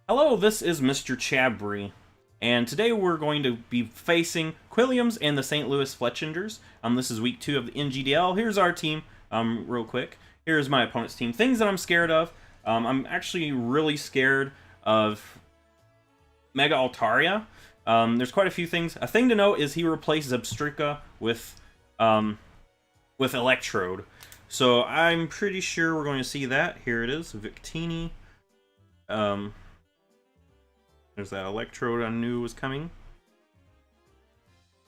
Hello, this is Mr. Chabry, and today we're going to be facing Qwilliams and the St. Louis Flechinders. This is week 2 of the NGDL. Here's our team, real quick. Here's my opponent's team. Things that I'm scared of. I'm actually really scared of Mega Altaria. There's quite a few things. A thing to note is he replaced Zebstrika with Electrode. So I'm pretty sure we're going to see that. Here it is, Victini. There's that Electrode I knew was coming.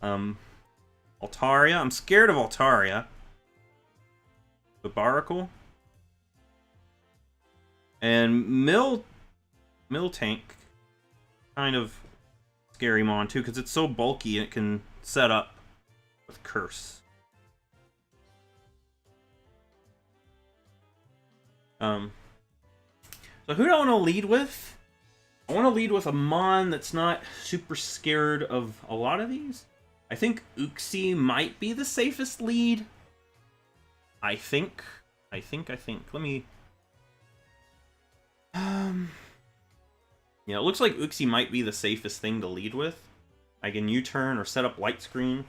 Altaria. I'm scared of Altaria. The Baracle. And Miltank. Kind of scary mon too, because it's so bulky and it can set up with Curse. So who do I want to lead with? I want to lead with a mon that's not super scared of a lot of these. I think Uxie might be the safest lead. I think. Let me... Yeah, it looks like Uxie might be the safest thing to lead with. I can U-turn or set up light screen.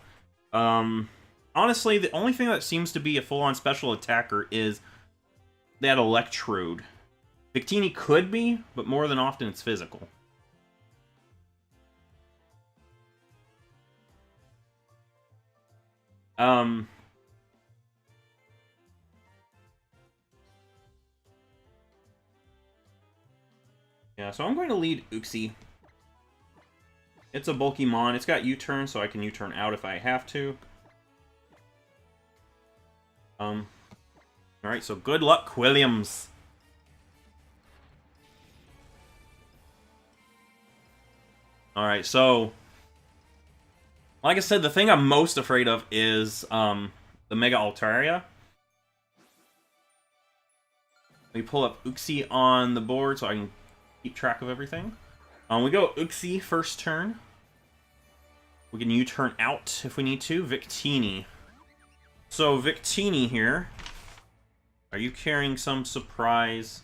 Honestly, the only thing that seems to be a full-on special attacker is that Electrode. Victini could be, but more than often it's physical. Yeah, so I'm going to lead Uxie. It's a bulky mon. It's got U-turn, so I can U-turn out if I have to. Alright, so good luck, Qwilliams. Alright, so... like I said, the thing I'm most afraid of is the Mega Altaria. We pull up Uxie on the board so I can keep track of everything. We go Uxie first turn. We can U-turn out if we need to. Victini. So Victini here. Are you carrying some surprise?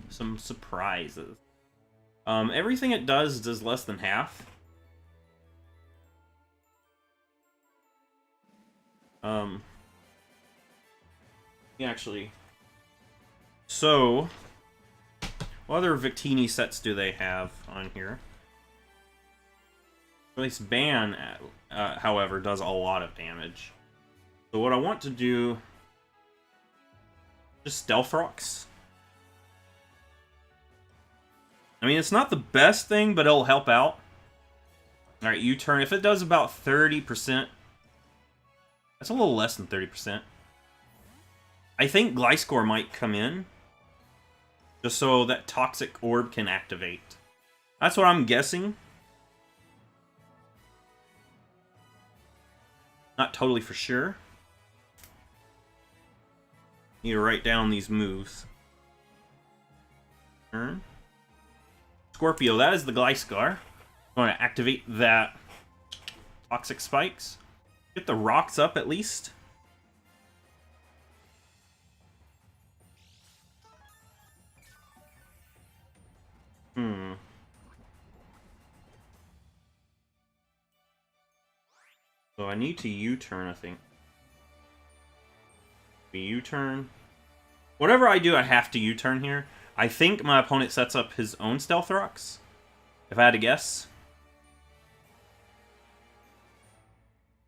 Some surprises. Everything it does less than half. Yeah, actually. So, what other Victini sets do they have on here? At least Ban, however, does a lot of damage. So what I want to do... just Stealth Rocks. I mean, it's not the best thing, but it'll help out. Alright, U-turn. If it does about 30%... that's a little less than 30%. I think Gliscor might come in. Just so that Toxic Orb can activate. That's what I'm guessing. Not totally for sure. Need to write down these moves. Turn. Scorpio, that is the Gliscor. I'm going to activate that Toxic Spikes. Get the rocks up at least. So I need to U-turn, I think. U-turn. Whatever I do, I have to U-turn here. I think my opponent sets up his own Stealth Rocks, if I had to guess.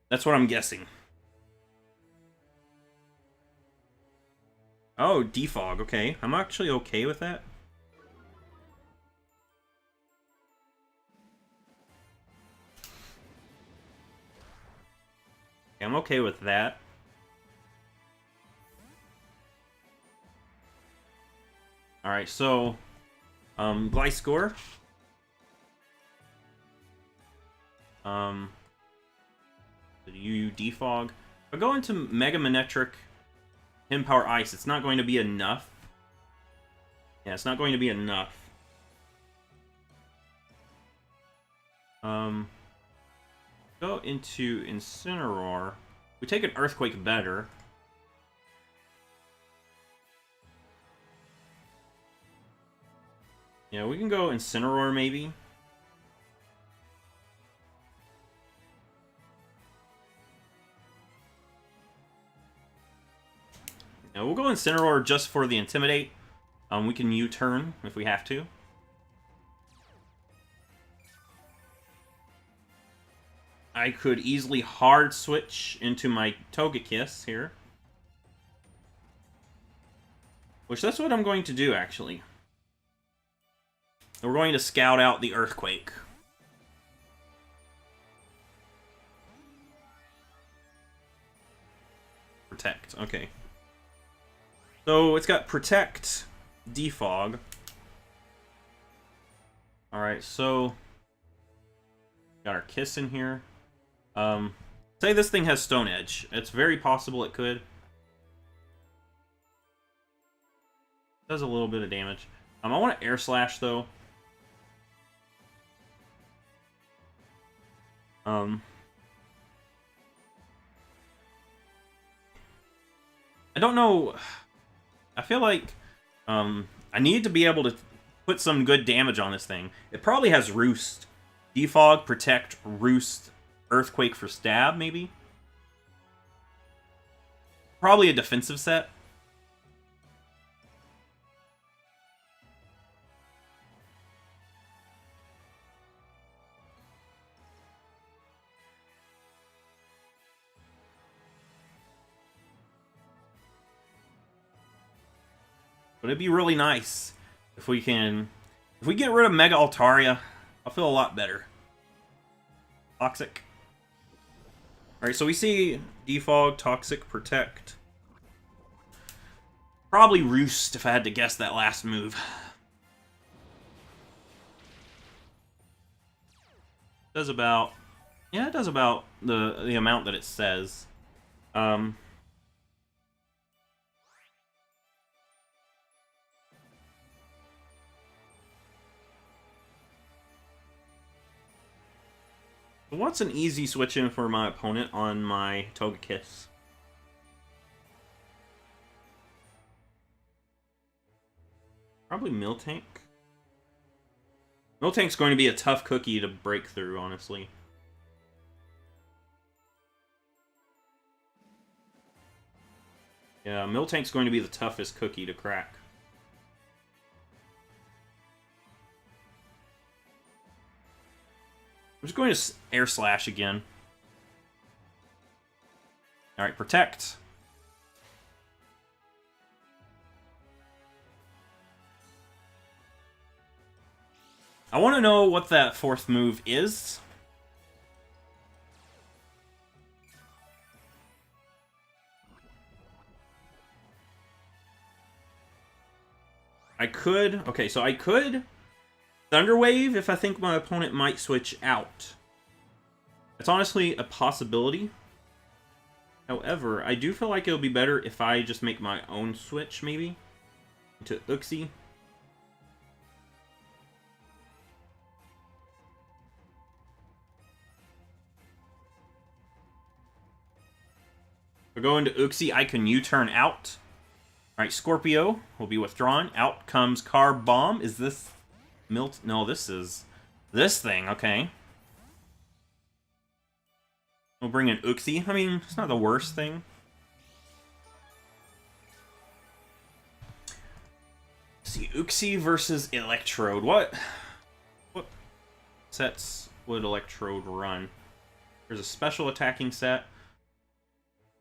That's what I'm guessing. Oh, Defog, okay. I'm actually okay with that. I'm okay with that. Alright, so... Gliscor. You Defog. If I go into Mega Manectric, Him Power Ice, it's not going to be enough. Yeah, it's not going to be enough. Go into Incineroar. We take an Earthquake better. Yeah, we can go Incineroar maybe. Yeah, we'll go Incineroar just for the Intimidate. We can U-turn if we have to. I could easily hard switch into my Togekiss here. Which that's what I'm going to do, actually. We're going to scout out the Earthquake. Protect, okay. So it's got Protect, Defog. Alright, so got our Kiss in here. Say this thing has Stone Edge. It's very possible it could. Does a little bit of damage. I want to Air Slash though. I don't know. I feel like I need to be able to put some good damage on this thing. It probably has Roost. Defog, Protect, Roost, Earthquake for stab, maybe? Probably a defensive set. But it'd be really nice if we can... If we get rid of Mega Altaria, I'll feel a lot better. Toxic. Alright, so we see Defog, Toxic, Protect. Probably Roost, if I had to guess that last move. Does about... Yeah, it does about the amount that it says. What's an easy switch in for my opponent on my Togekiss? Probably Miltank. Miltank's going to be a tough cookie to break through, honestly. Yeah, Miltank's going to be the toughest cookie to crack. I'm just going to Air Slash again. Alright, Protect. I want to know what that fourth move is. I could... Okay, so I could... Thunder Wave if I think my opponent might switch out. It's honestly a possibility. However, I do feel like it'll be better if I just make my own switch, maybe, into Uxie. If I go into Uxie, I can U-turn out. Alright, Scorpio will be withdrawn. Out comes Carb Bomb. Is this... No, this is this thing. Okay. We'll bring in Uxie. I mean, it's not the worst thing. Let's see, Uxie versus Electrode. What sets would Electrode run? There's a special attacking set.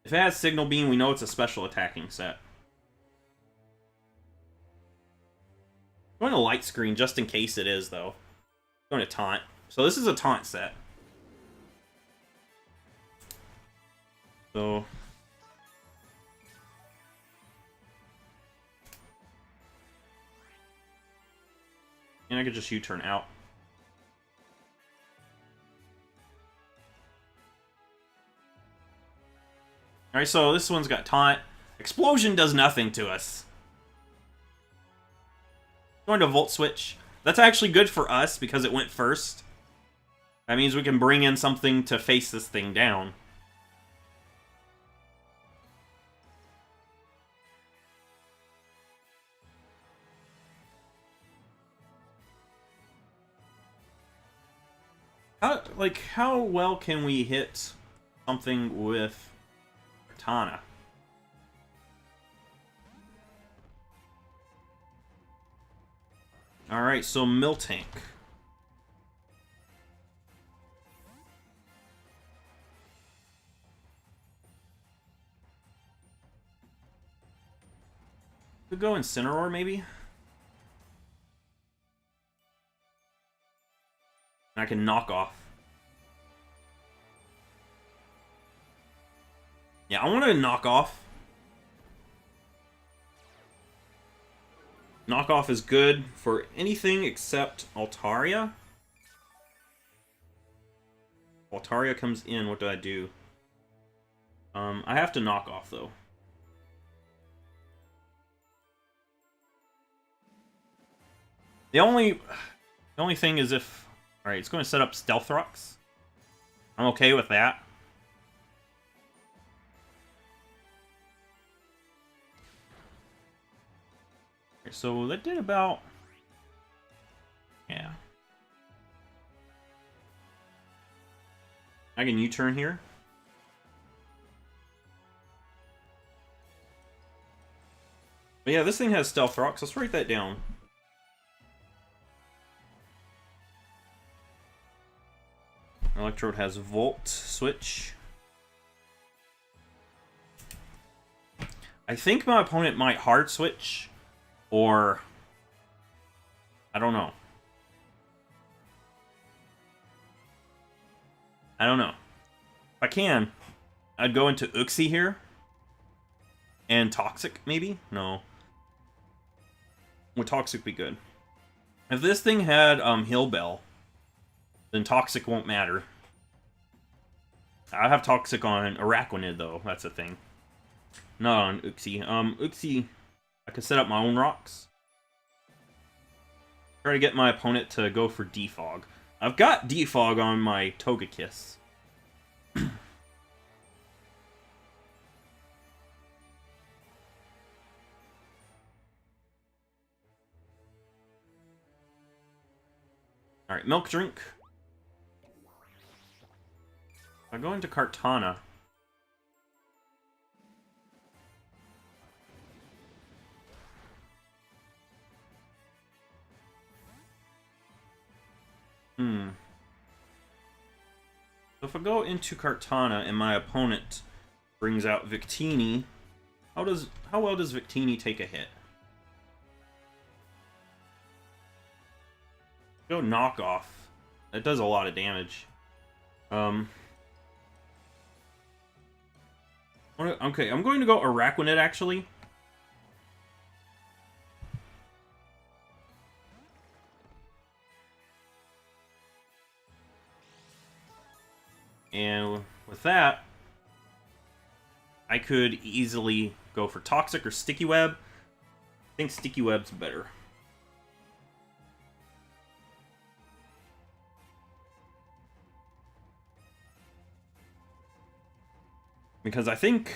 If it has Signal Beam, we know it's a special attacking set. I'm going to Light Screen just in case it is, though. I'm going to Taunt. So this is a Taunt set. So... And I could just U-turn out. Alright, so this one's got Taunt. Explosion does nothing to us. Going to Volt Switch. That's actually good for us because it went first. That means we can bring in something to face this thing down. How well can we hit something with Kartana? Alright, so Miltank. Could go Incineroar, maybe? And I can knock off. Yeah, I want to knock off. Knockoff is good for anything except Altaria. Altaria comes in, what do I do? I have to knock off, though. The only thing is if... Alright, it's going to set up Stealth Rocks. I'm okay with that. Okay, so that did about... Yeah. I can U-turn here. But yeah, this thing has Stealth Rocks. Let's write that down. Electrode has Volt Switch. I think my opponent might Hard Switch, or I don't know. If I can, I'd go into Uxie here. And Toxic, maybe? No. Would Toxic be good? If this thing had Heal Bell, then Toxic won't matter. I have Toxic on Araquanid, though. That's the thing. Not on Uxie. Uxie, I could set up my own rocks. Try to get my opponent to go for Defog. I've got Defog on my Togekiss. Alright, Milk Drink. I go into Kartana. So if I go into Kartana and my opponent brings out Victini, how well does Victini take a hit? Go Knockoff. That does a lot of damage. Okay, I'm going to go Araquanid, actually. And with that, I could easily go for Toxic or Sticky Web. I think Sticky Web's better. Because I think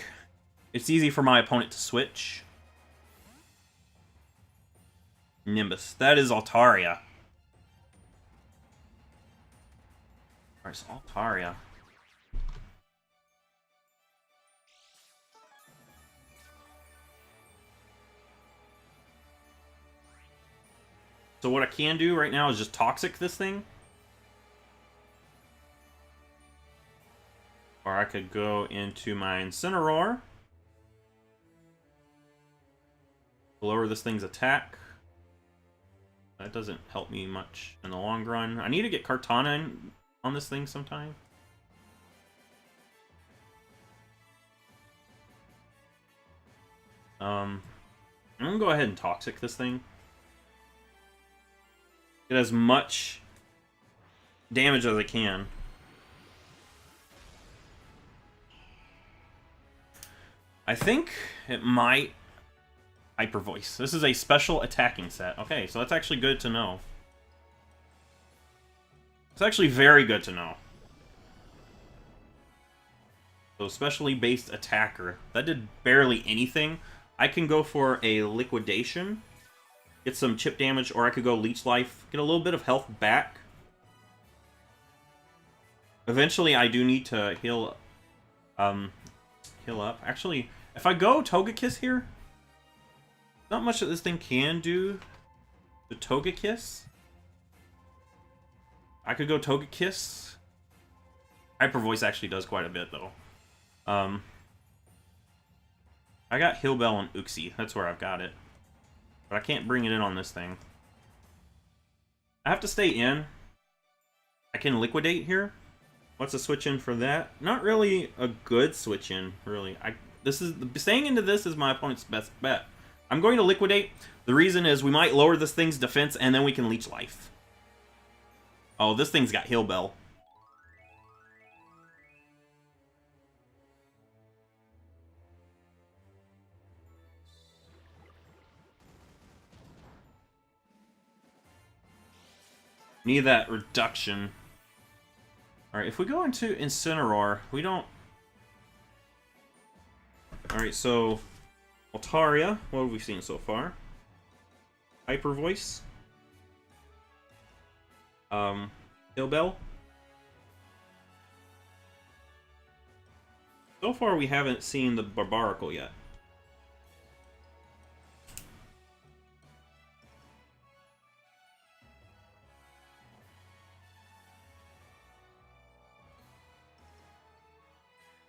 it's easy for my opponent to switch. Nimbus. That is Altaria. Alright, so Altaria. So what I can do right now is just Toxic this thing. Or I could go into my Incineroar. Lower this thing's attack. That doesn't help me much in the long run. I need to get Kartana on this thing sometime. I'm gonna go ahead and Toxic this thing. Get as much damage as I can. I think it might Hyper Voice. This is a special attacking set. Okay, so that's actually good to know. It's actually very good to know. So specially based attacker. That did barely anything. I can go for a Liquidation. Get some chip damage, or I could go Leech Life. Get a little bit of health back. Eventually, I do need to heal up. Actually, if I go Togekiss here, not much that this thing can do to Togekiss. I could go Togekiss. Hyper Voice actually does quite a bit, though. I got Heal Bell and Uxie. That's where I've got it. But I can't bring it in on this thing. I have to stay in. I can Liquidate here. What's a switch in for that? Not really a good switch in, really. Staying into this is my opponent's best bet. I'm going to Liquidate. The reason is we might lower this thing's defense and then we can leech life. Oh, this thing's got Heal Bell. Need that reduction. Alright, if we go into Incineroar, we don't... Alright, so... Altaria, what have we seen so far? Hyper Voice. Heal Bell. So far we haven't seen the Barbaracle yet.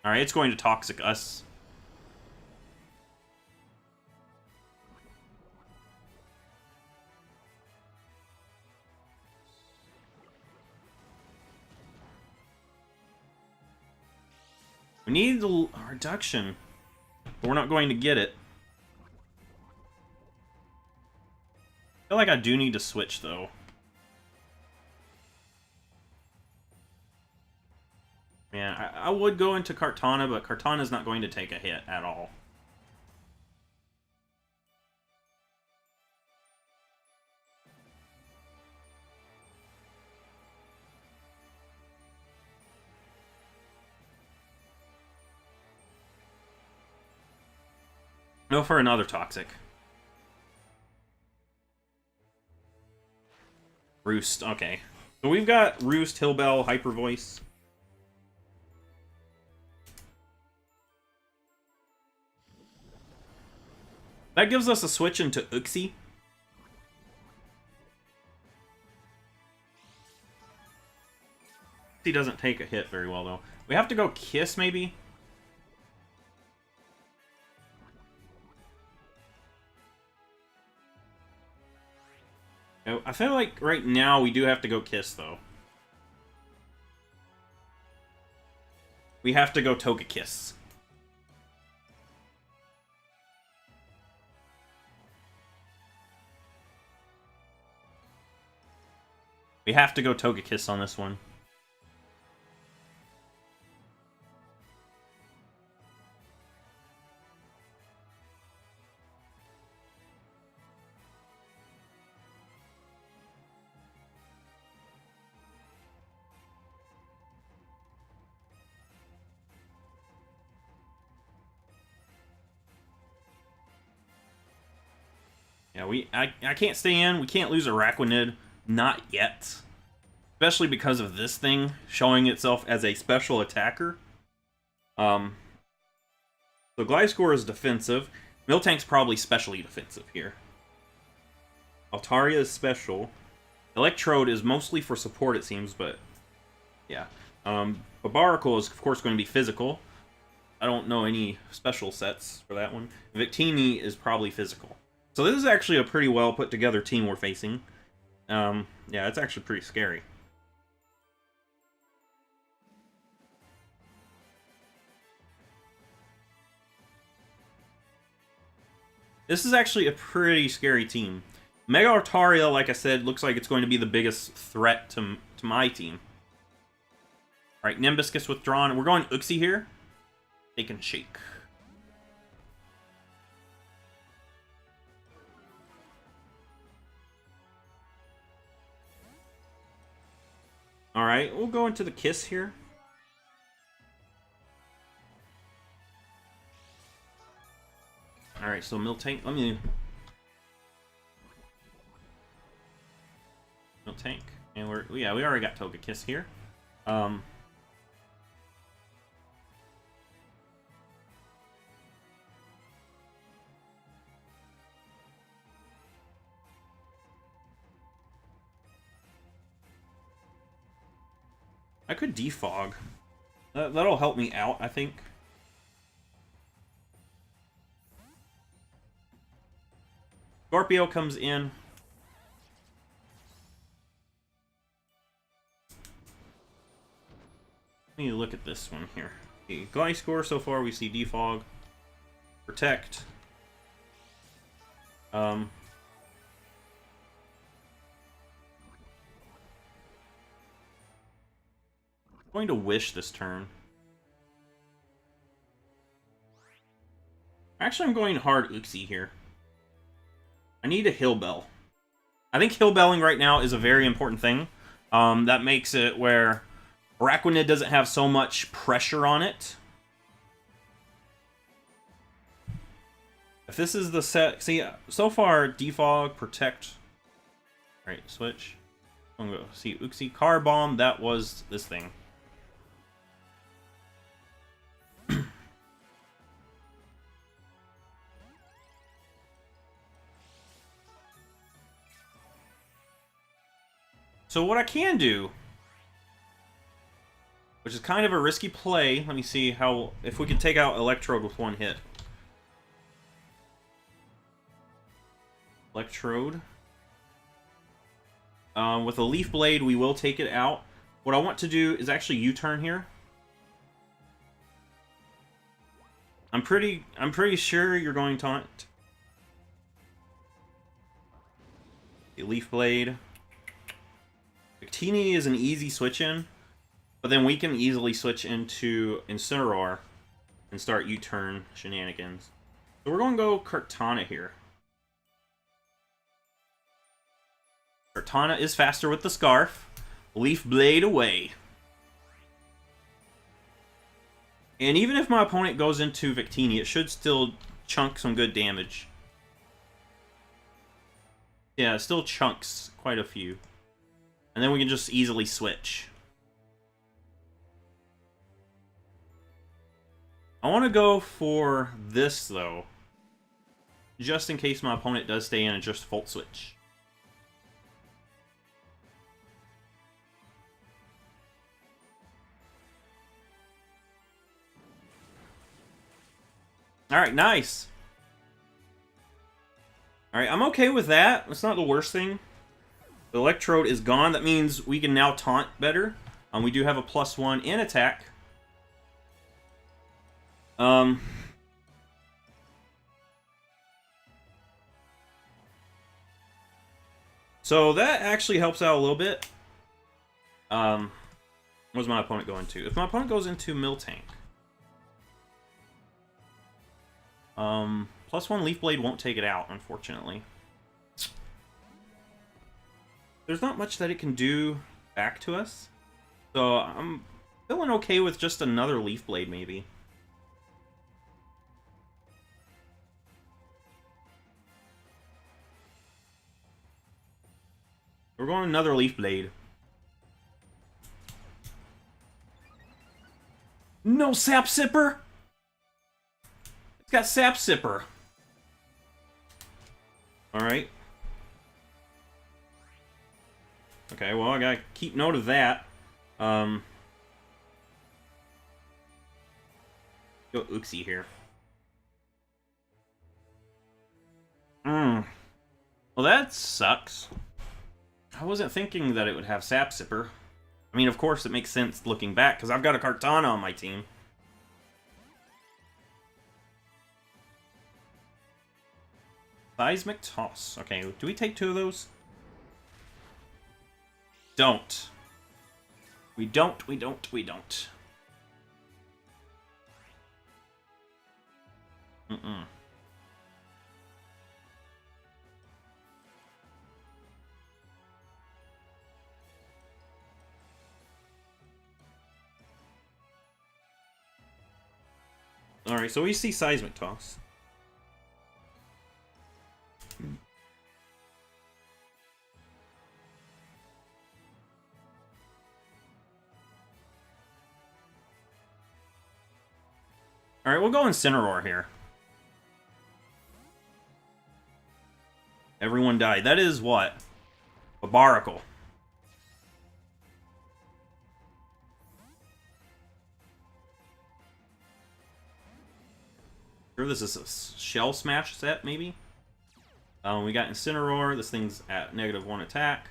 Alright, it's going to Toxic us. We need the reduction, but we're not going to get it. I feel like I do need to switch, though. Yeah, I would go into Kartana, but Kartana's not going to take a hit at all. Go for another Toxic. Roost, okay. So we've got Roost, Heal Bell, Hyper Voice. That gives us a switch into Uxie. He doesn't take a hit very well, though. We have to go Kiss, maybe? I feel like right now we do have to go Kiss, though. We have to go Togekiss. We have to go Togekiss on this one. Yeah, I can't stay in. We can't lose Araquanid. Not yet. Especially because of this thing showing itself as a special attacker. So Gliscor is defensive. Miltank's probably specially defensive here. Altaria is special. Electrode is mostly for support, it seems, but... Yeah. Barbaracle is, of course, going to be physical. I don't know any special sets for that one. Victini is probably physical. So this is actually a pretty well put together team we're facing. Yeah, it's actually pretty scary. This is actually a pretty scary team. Mega Altaria, like I said, looks like it's going to be the biggest threat to my team. Alright, Nimbus gets withdrawn. We're going Uxie here. Shake and shake. Alright, we'll go into the Kiss here. Alright, so Miltank, let me... Miltank. And we already got Togekiss here. I could defog. That'll help me out, I think. Scorpio comes in. Let me look at this one here. Okay, Gliscor, so far we see defog. Protect. Going to wish this turn. Actually, I'm going hard Uxie here. I need a Hill Bell. I think Hill Belling right now is a very important thing. That makes it where Araquanid doesn't have so much pressure on it. If this is the set... See, so far, Defog, Protect... Alright, switch. I'm going to go see Uxie. Car Bomb, that was this thing. So what I can do, which is kind of a risky play, let me see how if we can take out Electrode with one hit. Electrode. With a Leaf Blade, we will take it out. What I want to do is actually U-turn here. I'm pretty sure you're going taunt. A Leaf Blade. Victini is an easy switch in, but then we can easily switch into Incineroar and start U-turn shenanigans. So we're going to go Kartana here. Kartana is faster with the Scarf. Leaf Blade away. And even if my opponent goes into Victini, it should still chunk some good damage. Yeah, it still chunks quite a few. And then we can just easily switch. I want to go for this, though. Just in case my opponent does stay in and just Volt Switch. Alright, nice. Alright, I'm okay with that. That's not the worst thing. The Electrode is gone. That means we can now taunt better. We do have a +1 in attack. So that actually helps out a little bit. What's my opponent going to? If my opponent goes into Miltank, +1 Leaf Blade won't take it out, unfortunately. There's not much that it can do back to us. So I'm feeling okay with just another Leaf Blade, maybe. We're going another Leaf Blade. No Sap Sipper! It's got Sap Sipper. Alright. Okay, well, I gotta keep note of that. Go Uxie here. Well, that sucks. I wasn't thinking that it would have Sap Sipper. I mean, of course, it makes sense looking back, because I've got a Kartana on my team. Seismic Toss. Okay, do we take 2 of those? Don't. We don't. Alright, so we see Seismic Toss. Alright, we'll go Incineroar here. Everyone died. That is what? Barbaracle. Or this is a Shell Smash set, maybe? We got Incineroar. This thing's at -1 attack.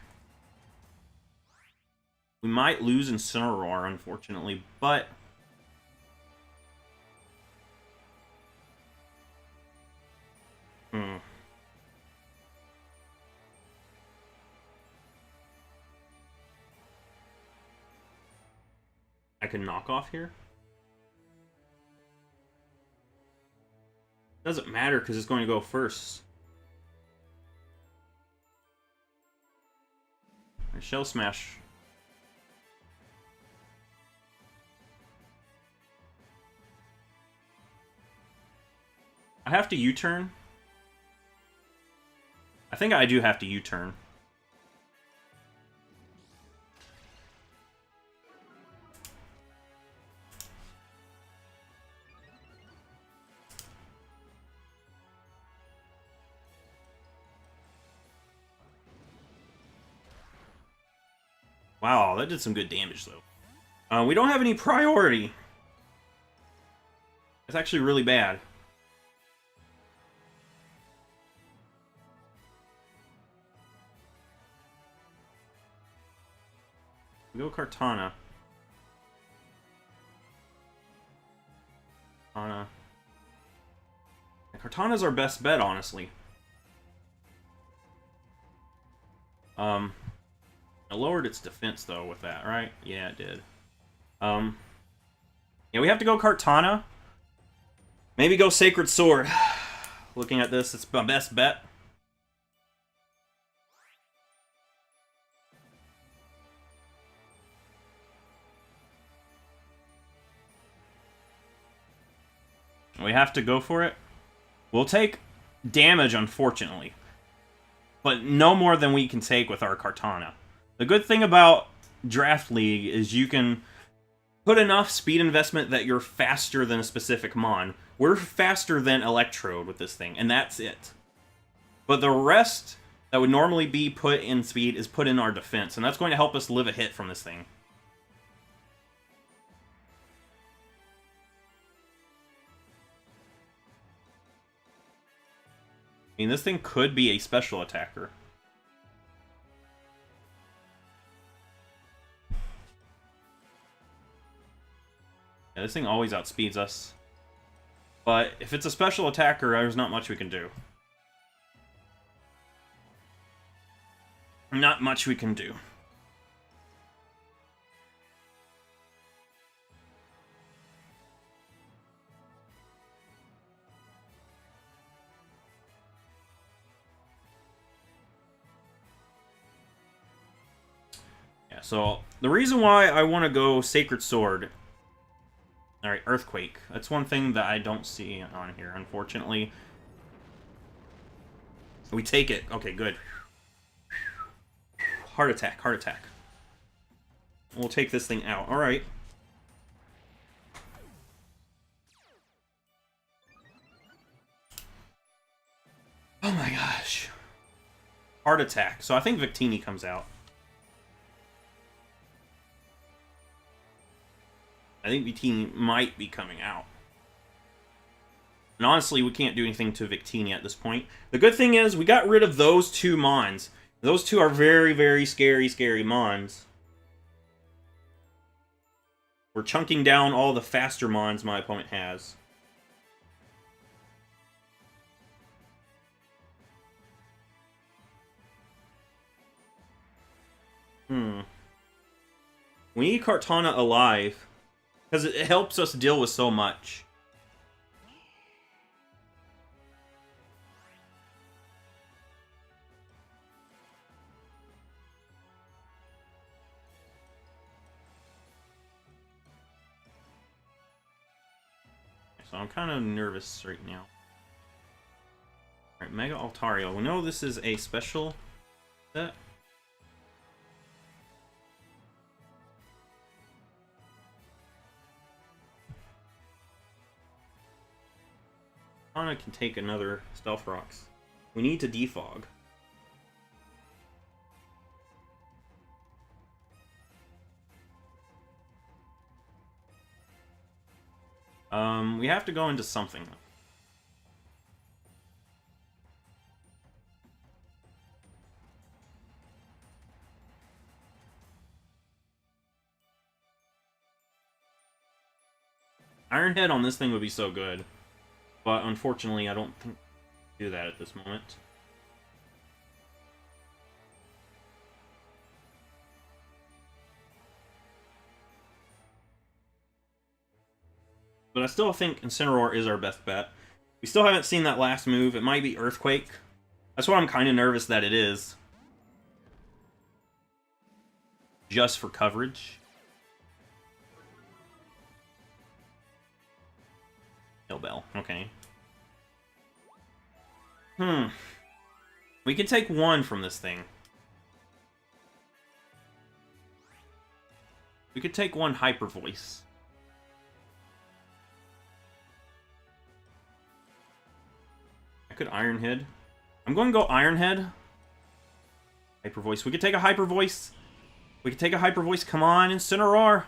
We might lose Incineroar, unfortunately, but... I can knock off here? Doesn't matter because it's going to go first. Shell Smash. I have to U-turn. I think I do have to U-turn. Wow, that did some good damage, though. We don't have any priority. It's actually really bad. We go Kartana. Kartana's our best bet, honestly. It lowered its defense, though, with that, right? Yeah, it did. Yeah, we have to go Kartana. Maybe go Sacred Sword. Looking at this, it's my best bet. We have to go for it. We'll take damage, unfortunately. But no more than we can take with our Kartana. The good thing about Draft League is you can put enough speed investment that you're faster than a specific mon. We're faster than Electrode with this thing, and that's it. But the rest that would normally be put in speed is put in our defense, and that's going to help us live a hit from this thing. I mean, this thing could be a special attacker. Yeah, this thing always outspeeds us. But if it's a special attacker, there's not much we can do. Not much we can do. Yeah, so the reason why I want to go Sacred Sword... Alright, Earthquake. That's one thing that I don't see on here, unfortunately. We take it. Okay, good. Heart attack, heart attack. We'll take this thing out. Alright. Oh my gosh. Heart attack. So I think Victini comes out. I think Victini might be coming out. And honestly, we can't do anything to Victini at this point. The good thing is, we got rid of those two mons. Those two are very, very scary mons. We're chunking down all the faster mons my opponent has. We need Kartana alive. Because it helps us deal with so much. So I'm kind of nervous right now. Alright, Mega Altaria. We know this is a special set. Kartana can take another Stealth Rocks. We need to defog. We have to go into something. Iron Head on this thing would be so good. But unfortunately, I don't think I can do that at this moment. But I still think Incineroar is our best bet. We still haven't seen that last move. It might be Earthquake. That's why I'm kind of nervous that it is. Just for coverage. Hail Bell. Okay. We can take one from this thing. We could take one Hyper Voice. I could Iron Head. I'm going to go Iron Head. Hyper Voice. We could take a Hyper Voice. We could take a Hyper Voice. Come on, Incineroar.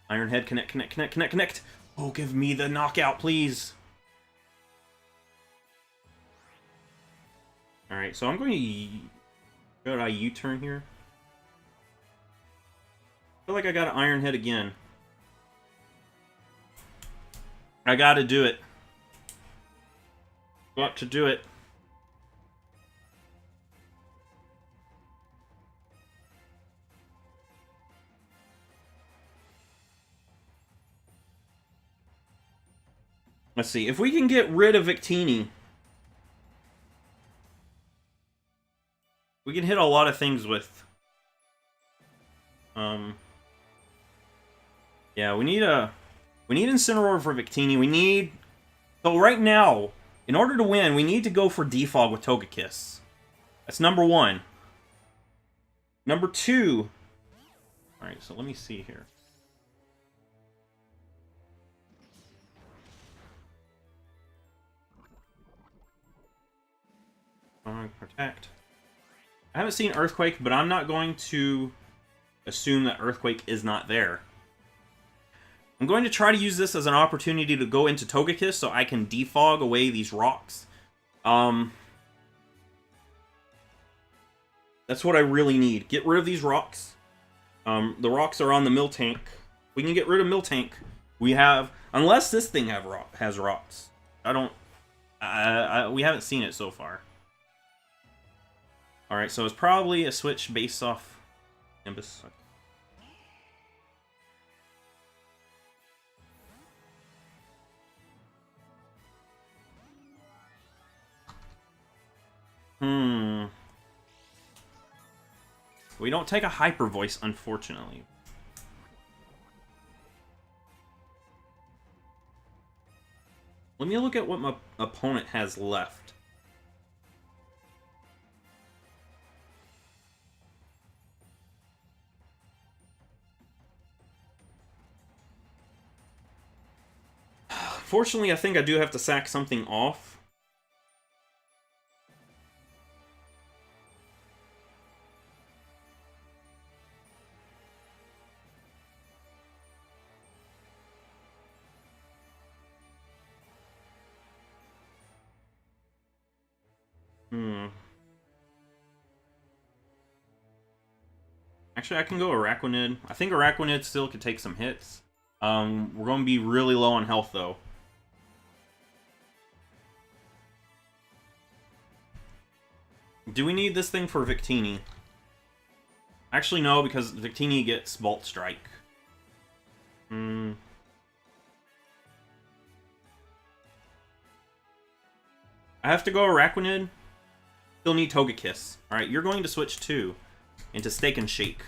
Iron Head. Connect, connect, connect, connect, connect. Oh, give me the knockout, please. Alright, so I'm going to... Go to U-turn here. I feel like I got an Iron Head again. I gotta do it. Got to do it. Let's see. If we can get rid of Victini, we can hit a lot of things with... Yeah, we need Incineroar for Victini. We need... So right now, in order to win, we need to go for Defog with Togekiss. That's number one. Number two... Alright, so let me see here. Protect. I haven't seen Earthquake, but I'm not going to assume that Earthquake is not there. I'm going to try to use this as an opportunity to go into Togekiss so I can defog away these rocks. That's what I really need. Get rid of these rocks. The rocks are on the Miltank. We can get rid of Miltank. We have... Unless this thing has rocks. I don't... we haven't seen it so far. Alright, so it's probably a switch based off Nimbus. We don't take a Hyper Voice, unfortunately. Let me look at what my opponent has left. Fortunately, I think I do have to sack something off. Actually, I can go Araquanid. I think Araquanid still could take some hits. We're going to be really low on health, though. Do we need this thing for Victini? Actually, no, because Victini gets Bolt Strike. I have to go Araquanid. Still need Togekiss. Alright, you're going to switch too into Steak and Shake.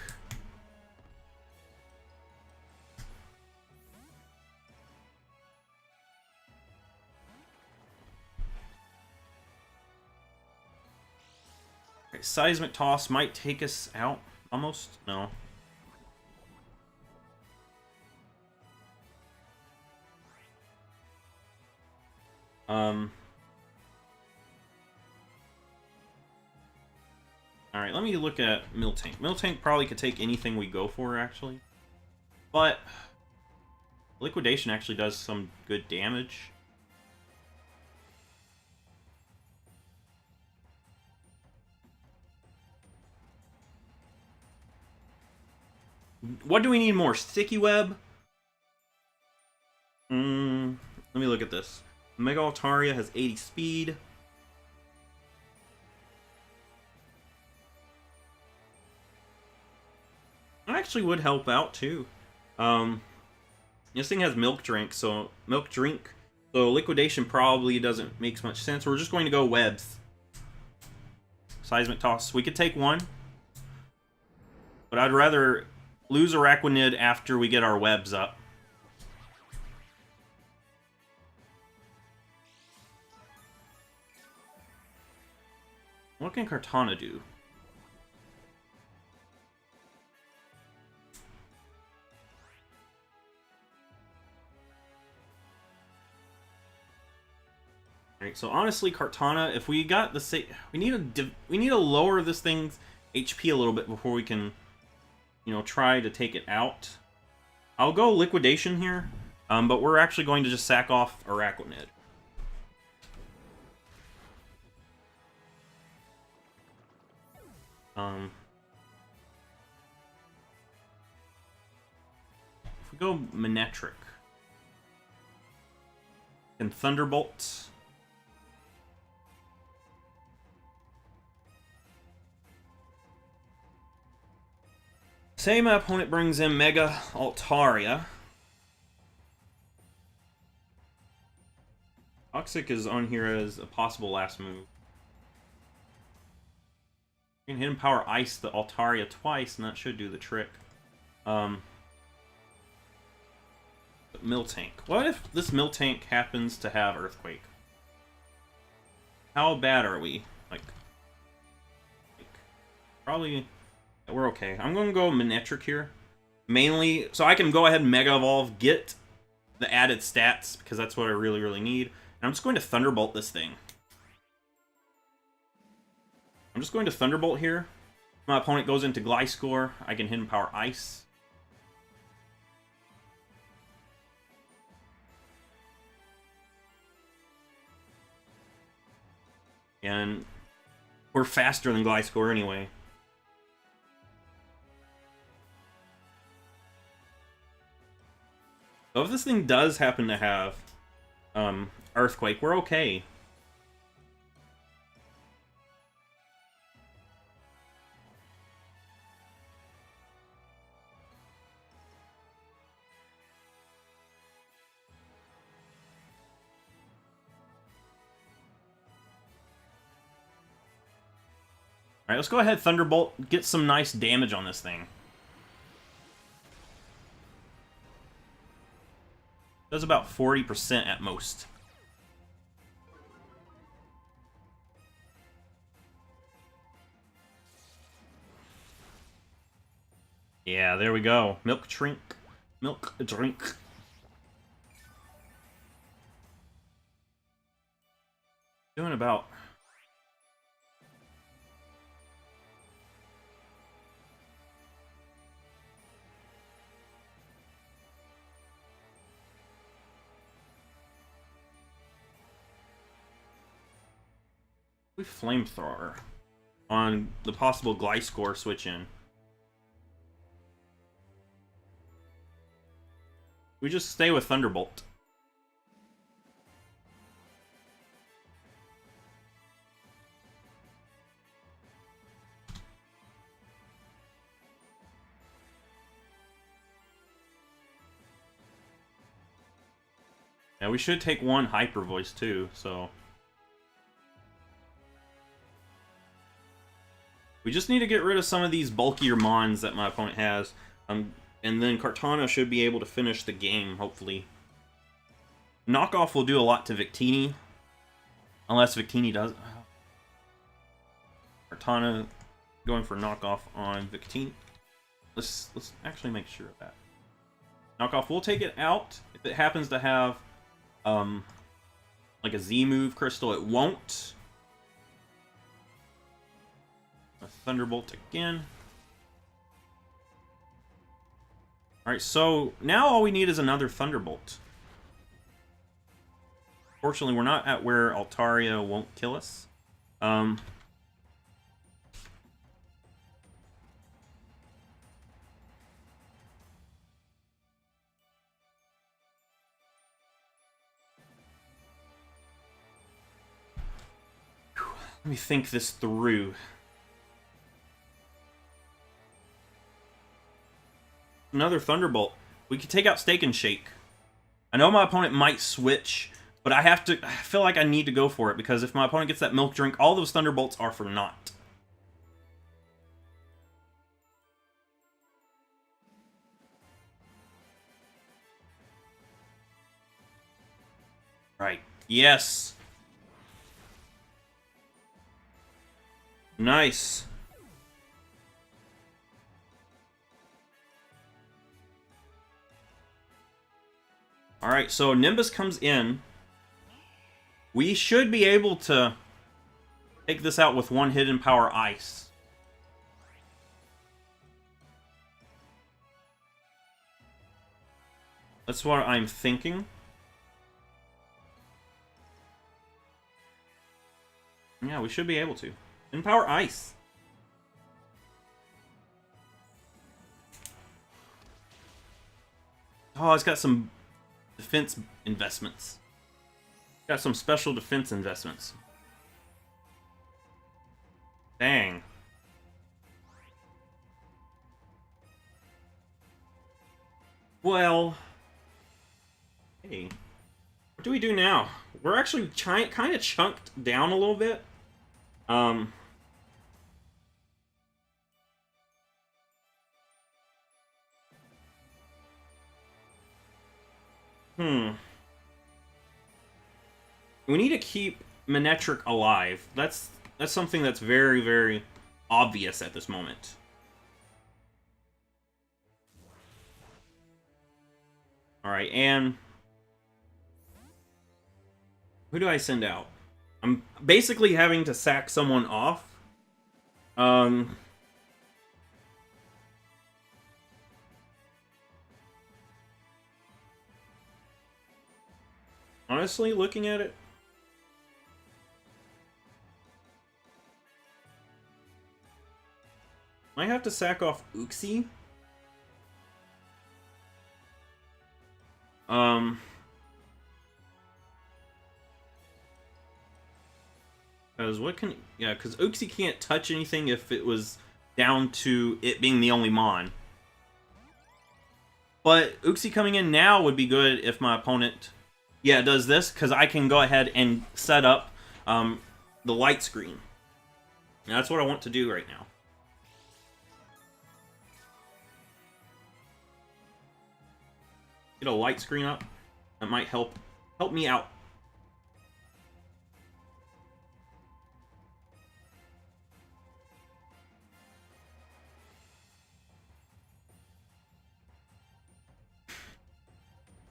Okay, Seismic Toss might take us out. Almost? No. Alright, let me look at Miltank. Miltank probably could take anything we go for, actually. But Liquidation actually does some good damage. What do we need more? Sticky Web? Let me look at this. Mega Altaria has 80 speed. That actually would help out too. This thing has Milk Drink, so Liquidation probably doesn't make much sense. We're just going to go Webs. Seismic Toss. We could take one, but I'd rather lose Araquanid after we get our Webs up. What can Kartana do? Alright, so honestly, Kartana, if we got the we need to lower this thing's HP a little bit before we can, you know, try to take it out. I'll go Liquidation here, but we're actually going to just sack off Araquanid. If we go Manectric and Thunderbolt. Say my opponent brings in Mega Altaria. Toxic is on here as a possible last move. You can hidden power ice the Altaria twice, and that should do the trick. Miltank. What if this Miltank happens to have Earthquake? How bad are we? Like probably we're okay. I'm going to go Manectric here. Mainly, so I can go ahead and Mega Evolve, get the added stats, because that's what I really, really need. And I'm just going to Thunderbolt this thing. I'm just going to Thunderbolt here. My opponent goes into Gliscor. I can hidden power Ice. And we're faster than Gliscor anyway. So if this thing does happen to have Earthquake, we're okay. Alright, let's go ahead, Thunderbolt, get some nice damage on this thing. Does about 40% at most. Yeah, there we go. Milk drink. Milk drink. Doing about... We Flamethrower on the possible Gliscor switch in. We just stay with Thunderbolt. Yeah, we should take one Hyper Voice too, so... We just need to get rid of some of these bulkier Mons that my opponent has. And then Kartana should be able to finish the game, hopefully. Knockoff will do a lot to Victini. Unless Victini does... Kartana going for knockoff on Victini. Let's actually make sure of that. Knockoff will take it out. If it happens to have like a Z-move crystal, it won't. A Thunderbolt again. Alright, so now all we need is another Thunderbolt. Fortunately, we're not at where Altaria won't kill us. Let me think this through. Another Thunderbolt. We could take out Steak and Shake. I know my opponent might switch, but I feel like I need to go for it, because if my opponent gets that Milk Drink, all those Thunderbolts are for naught. Right. Yes. Nice. Alright, so Nimbus comes in. We should be able to take this out with one Hidden Power Ice. That's what I'm thinking. Yeah, we should be able to. Hidden Power Ice. Oh, it's got some defense investments. Got some special defense investments. Dang. Well, hey, what do we do now? We're actually kind of chunked down a little bit. We need to keep Manectric alive. That's something that's very, very obvious at this moment. Alright, and who do I send out? I'm basically having to sack someone off. Honestly, looking at it, might have to sack off Uxie. Because what can... Yeah, because Uxie can't touch anything if it was down to it being the only Mon. But Uxie coming in now would be good if my opponent... Yeah, does this, because I can go ahead and set up the light screen. And that's what I want to do right now. Get a light screen up. That might help me out.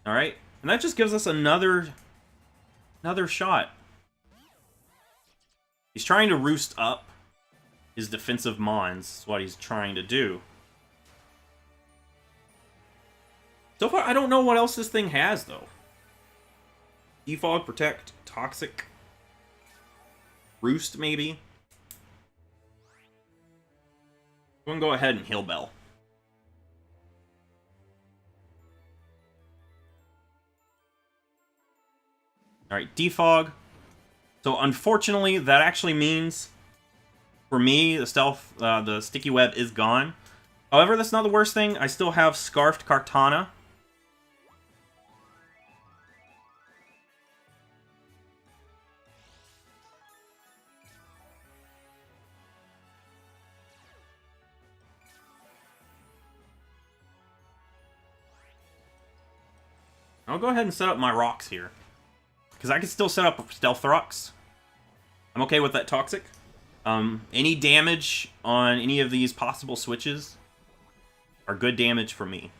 Alright, and that just gives us another shot. He's trying to roost up his defensive Mons. That's what he's trying to do. So far, I don't know what else this thing has, though. Defog, Protect, Toxic, Roost, maybe. I'm gonna go ahead and Heal Bell. Alright, Defog. So unfortunately, that actually means, for me, the stealth, the Sticky Web is gone. However, that's not the worst thing. I still have Scarfed Kartana. I'll go ahead and set up my rocks here, because I can still set up Stealth Rocks. I'm okay with that Toxic. Any damage on any of these possible switches are good damage for me.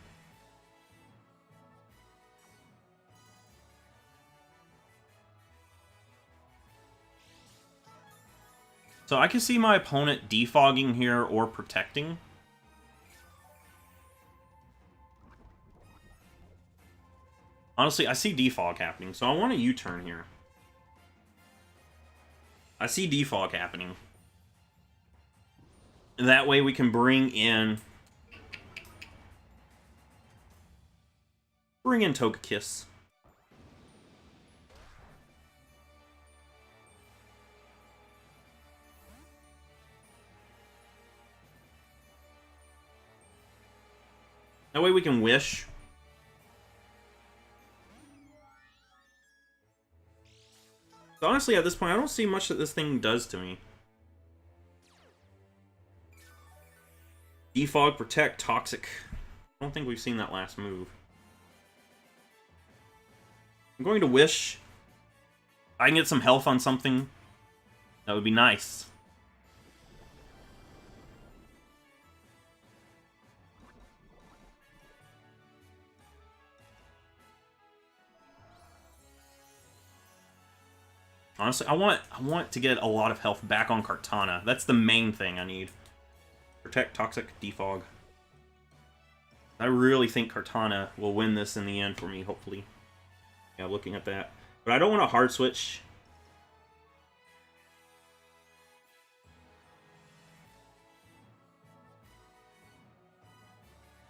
So I can see my opponent defogging here or protecting. Honestly, I see defog happening, so I want a U-turn here. I see defog happening. That way we can bring in Togekiss. That way we can wish. So honestly, at this point, I don't see much that this thing does to me. Defog, Protect, Toxic. I don't think we've seen that last move. I'm going to wish I can get some health on something. That would be nice. Honestly, I want to get a lot of health back on Kartana. That's the main thing I need. Protect, Toxic, Defog. I really think Kartana will win this in the end for me, hopefully. Yeah, looking at that. But I don't want to hard switch.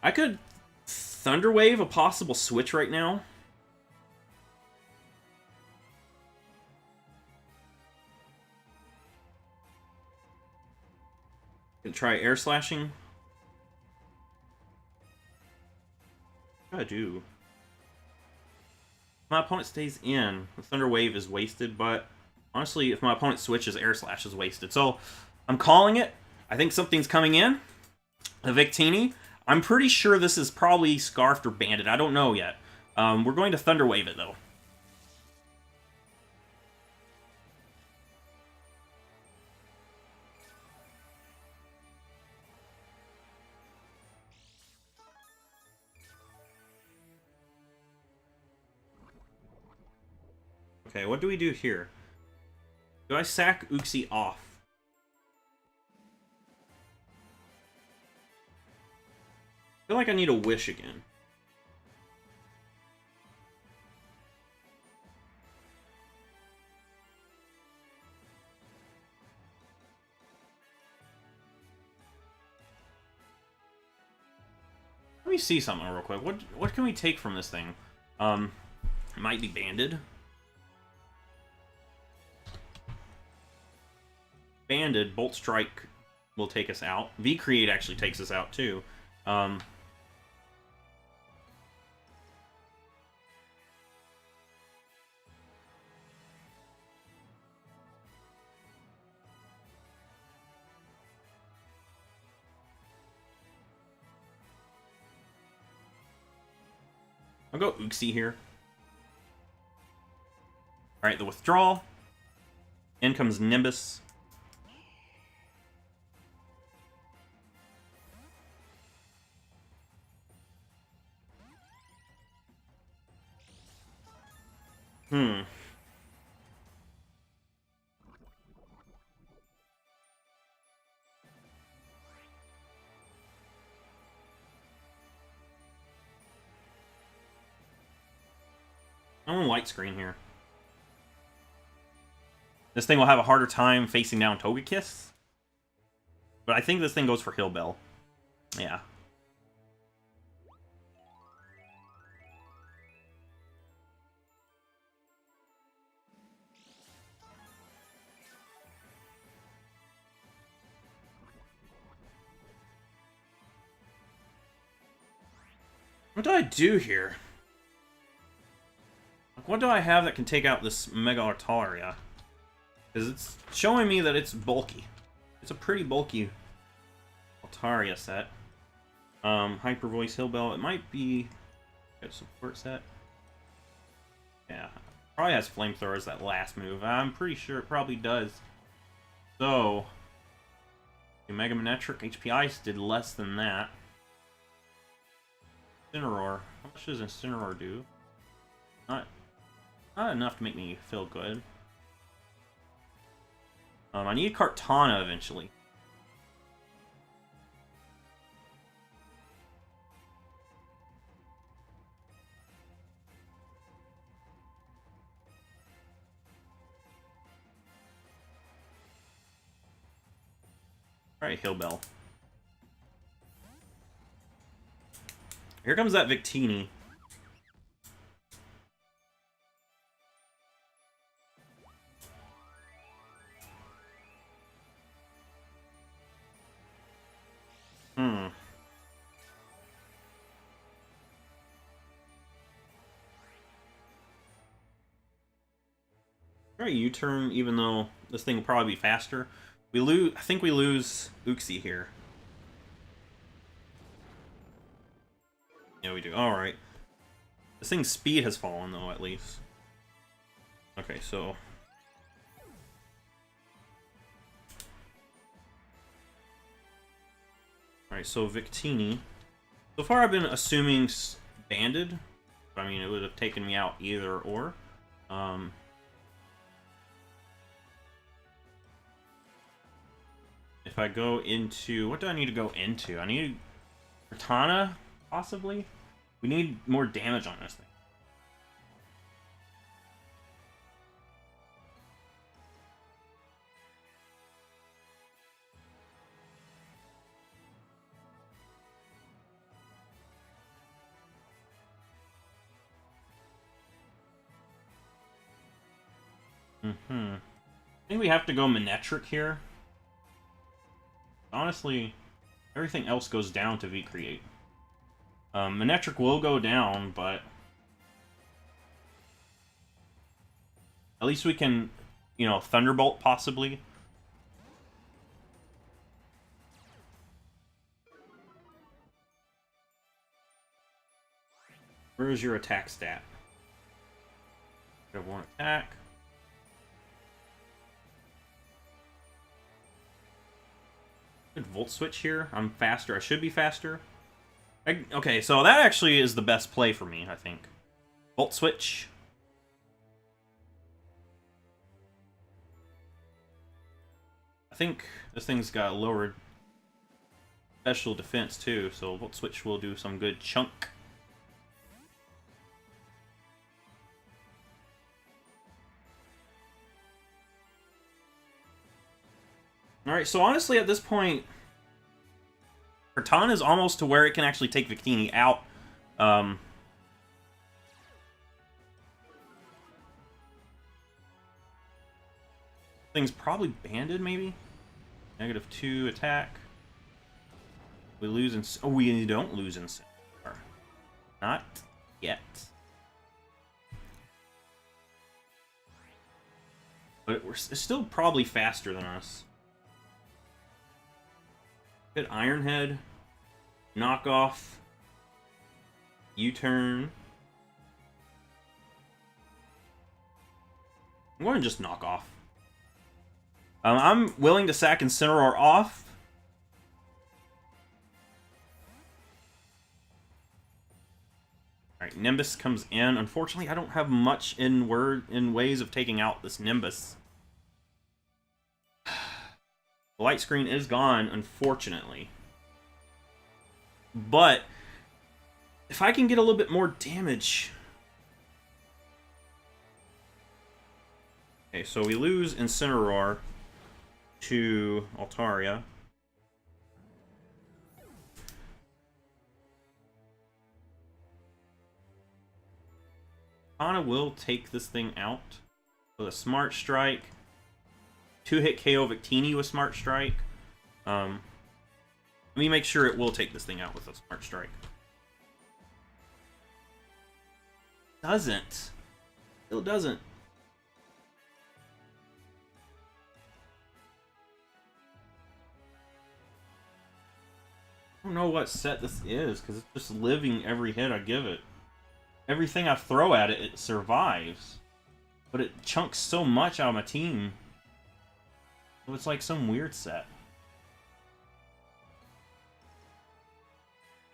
I could Thunderwave a possible switch right now. Try air slashing. What do I do? If my opponent stays in, the Thunder Wave is wasted, but honestly, if my opponent switches, air slash is wasted. So I'm calling it. I think something's coming in. The Victini. I'm pretty sure this is probably Scarfed or Banded. I don't know yet. We're going to Thunder Wave it, though. Okay, what do we do here? Do I sack Uxie off? I feel like I need a wish again. Let me see something real quick. What can we take from this thing? It might be Banded. Banded, Bolt Strike will take us out. V-Create actually takes us out, too. I'll go Uxie here. Alright, the withdrawal. In comes Nimbus. I'm on light screen here. This thing will have a harder time facing down Togekiss. But I think this thing goes for Hill Bell. Yeah. What do I do here? Like, what do I have that can take out this Mega Altaria? Because it's showing me that it's bulky. It's a pretty bulky Altaria set. Hyper Voice, Hill Bell. It might be a support set. Yeah. Probably has Flamethrower as that last move. I'm pretty sure it probably does. So, the Mega Manetric HP Ice did less than that. Incineroar. How much does Incineroar do? Not enough to make me feel good. I need Kartana eventually. Alright, Hill Bell. Here comes that Victini. Try U-turn, even though this thing will probably be faster. We lose. I think we lose Uxie here. Yeah, we do. All right. This thing's speed has fallen, though, at least. Okay, so... Alright, so Victini. So far I've been assuming banded. I mean, it would have taken me out either or. If I go into... What do I need to go into? I need Kartana, possibly? We need more damage on this thing. I think we have to go Manectric here. Honestly, everything else goes down to V-Create. Manectric will go down, but... At least we can, you know, Thunderbolt, possibly. Where is your attack stat? We have one attack. Good Volt Switch here. I'm faster. I should be faster. Okay, so that actually is the best play for me, I think. Volt Switch. I think this thing's got lowered special defense too, so Volt Switch will do some good chunk. Alright, so honestly at this point, Kartana is almost to where it can actually take Victini out. Thing's probably banded, maybe? -2 attack. We lose in... Oh, we don't lose in... Not yet. But it's still probably faster than us. Good Iron Head. Knockoff. U-turn. I'm going to just knock off. I'm willing to sack Incineroar off. Alright, Nimbus comes in. Unfortunately, I don't have much in ways of taking out this Nimbus. The light screen is gone, unfortunately. But if I can get a little bit more damage... Okay, so we lose Incineroar to Altaria. Kartana will take this thing out with a Smart Strike. 2-hit KO Victini with Smart Strike. Let me make sure it will take this thing out with a Smart Strike. Doesn't. Still doesn't. I don't know what set this is, because it's just living every hit I give it. Everything I throw at it, it survives. But it chunks so much out of my team. So it's like some weird set.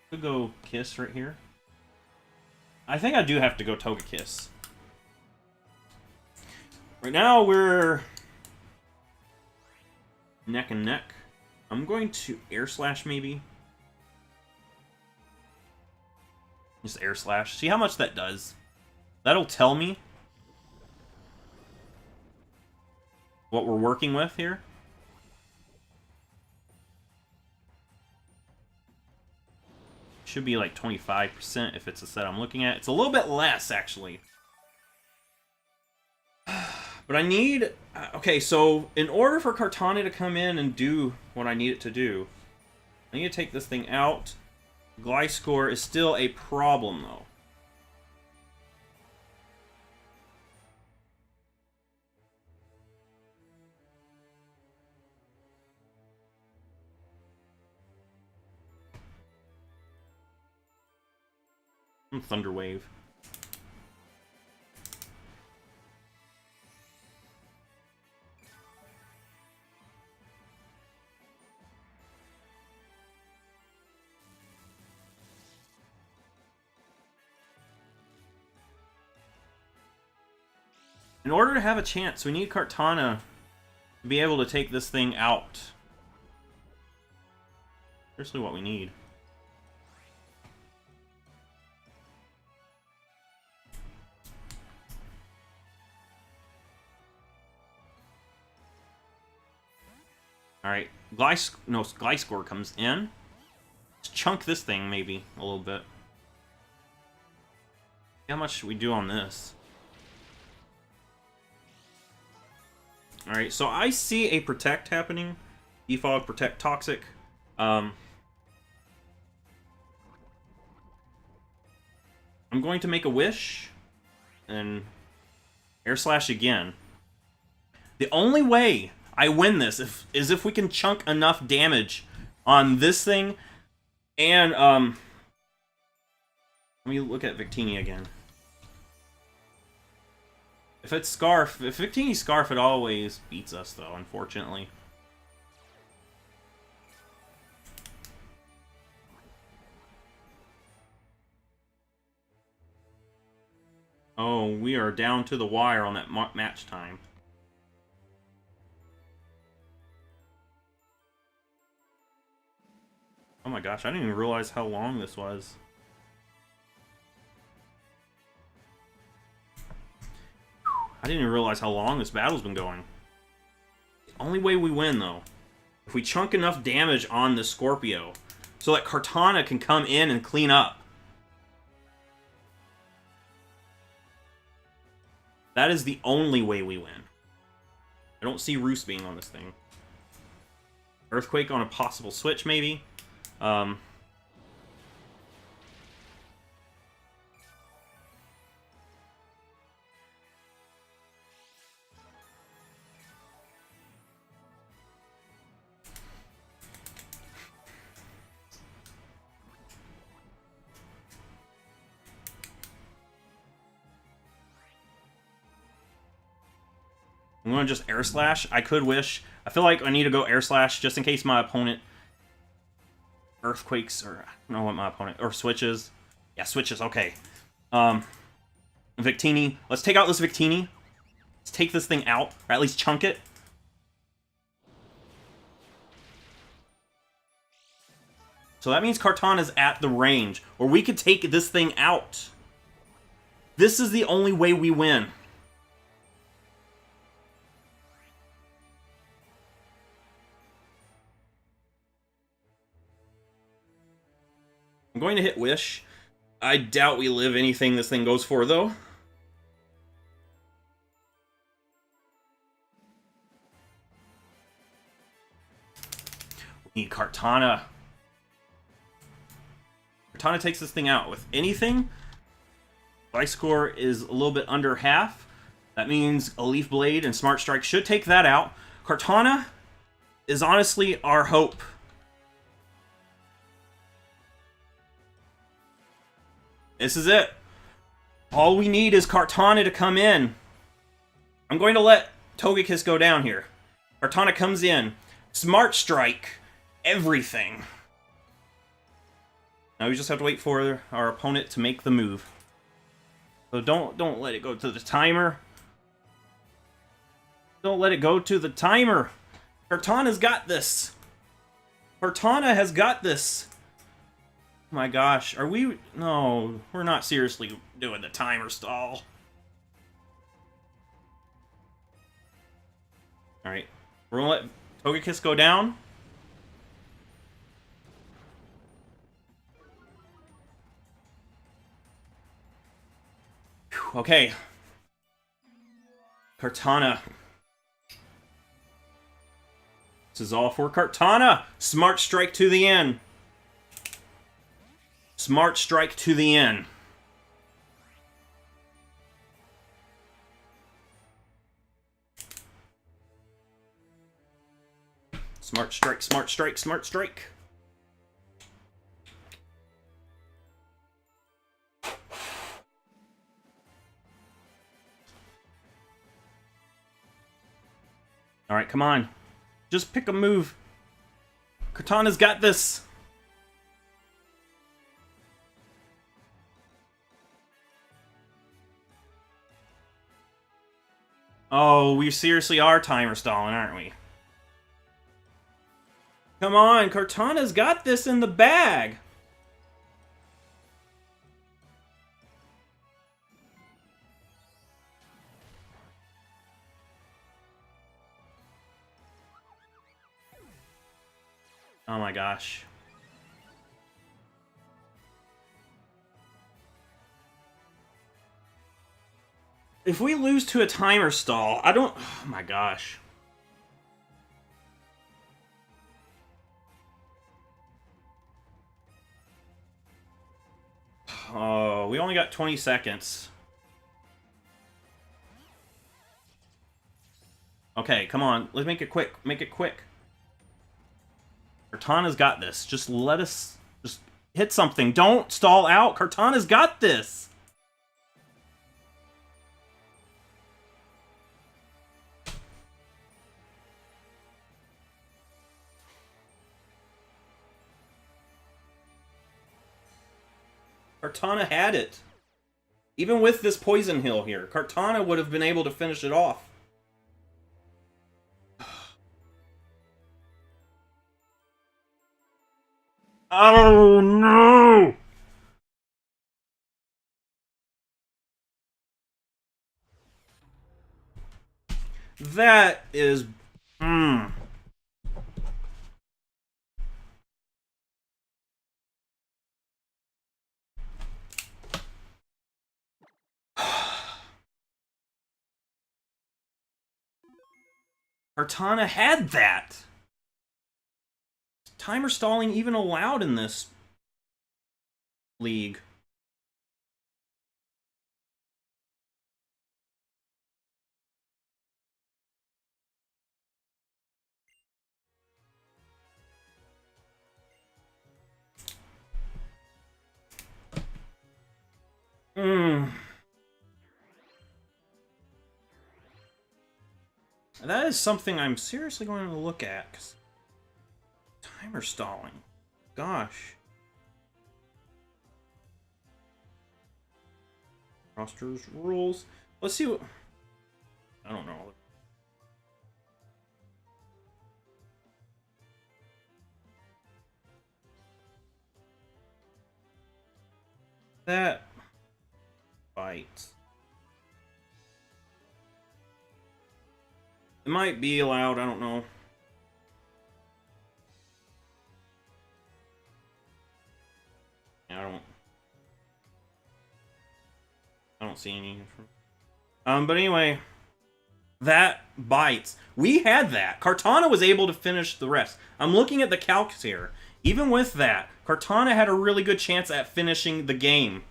Could go Kiss right here. I think I do have to go Togekiss. Right now we're neck and neck. I'm going to Air Slash maybe. Just Air Slash. See how much that does. That'll tell me what we're working with here. Should be like 25% if it's a set I'm looking at. It's a little bit less, actually. But I need... Okay, so in order for Kartana to come in and do what I need it to do, I need to take this thing out. Gliscor is still a problem, though. Thunder Wave. In order to have a chance, we need Kartana to be able to take this thing out. Seriously, what we need. Alright, Gliscor comes in. Let's chunk this thing, maybe, a little bit. How much should we do on this? Alright, so I see a Protect happening. Defog, Protect, Toxic. I'm going to make a wish. And Air Slash again. The only way I win this is if we can chunk enough damage on this thing. And, let me look at Victini again. If it's Scarf, if Victini's Scarf, it always beats us, though, unfortunately. Oh, we are down to the wire on that match time. Oh my gosh, I didn't even realize how long this was. I didn't even realize how long this battle's been going. The only way we win, though, if we chunk enough damage on the Scorpio so that Kartana can come in and clean up. That is the only way we win. I don't see Roost being on this thing. Earthquake on a possible switch, maybe. I'm going to just Air Slash. I could wish. I feel like I need to go Air Slash just in case my opponent Earthquakes, or I don't know what my opponent, or switches. Yeah, switches, okay. Victini. Let's take out this Victini. Let's take this thing out, or at least chunk it. So that means Kartana's at the range, or we could take this thing out. This is the only way we win. I'm going to hit Wish. I doubt we live anything this thing goes for, though. We need Kartana. Kartana takes this thing out. With anything, life score is a little bit under half. That means a Leaf Blade and Smart Strike should take that out. Kartana is honestly our hope. This is it. All we need is Kartana to come in. I'm going to let Togekiss go down here. Kartana comes in. Smart Strike. Everything. Now we just have to wait for our opponent to make the move. So don't let it go to the timer. Don't let it go to the timer. Kartana's got this. Kartana has got this. Oh my gosh, are we... No, we're not seriously doing the timer stall. Alright, we're gonna let Togekiss go down. Whew, okay. Kartana. This is all for Kartana. Smart Strike to the end. Smart Strike to the end. Smart Strike, Smart Strike, Smart Strike. Alright, come on. Just pick a move. Kartana's got this. Oh, we seriously are timer stalling, aren't we? Come on, Kartana's got this in the bag. Oh my gosh. If we lose to a timer stall, I don't... Oh my gosh. Oh, we only got 20 seconds. Okay, come on. Let's make it quick. Make it quick. Kartana's got this. Just let us... Just hit something. Don't stall out. Kartana's got this. Kartana had it. Even with this poison hill here, Kartana would have been able to finish it off. Oh no! That is... Kartana had that! Timer stalling even allowed in this league? That is something I'm seriously going to look at. 'Cause timer stalling. Gosh. Rosters, rules. Let's see what... I don't know. That bites. It might be allowed, I don't know. I don't see any. But anyway, that bites. We had that. Kartana was able to finish the rest. I'm looking at the calcs here. Even with that, Kartana had a really good chance at finishing the game.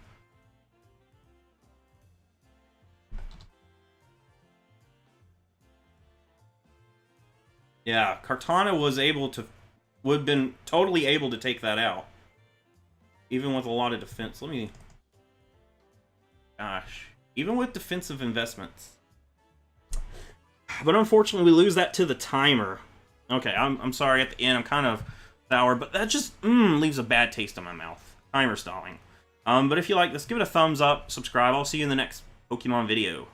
Yeah, Kartana was able to... would have been totally able to take that out. Even with a lot of defense. Let me... Gosh. Even with defensive investments. But unfortunately, we lose that to the timer. Okay, I'm sorry at the end. I'm kind of sour, but that just leaves a bad taste in my mouth. Timer stalling. But if you like this, give it a thumbs up, subscribe. I'll see you in the next Pokemon video.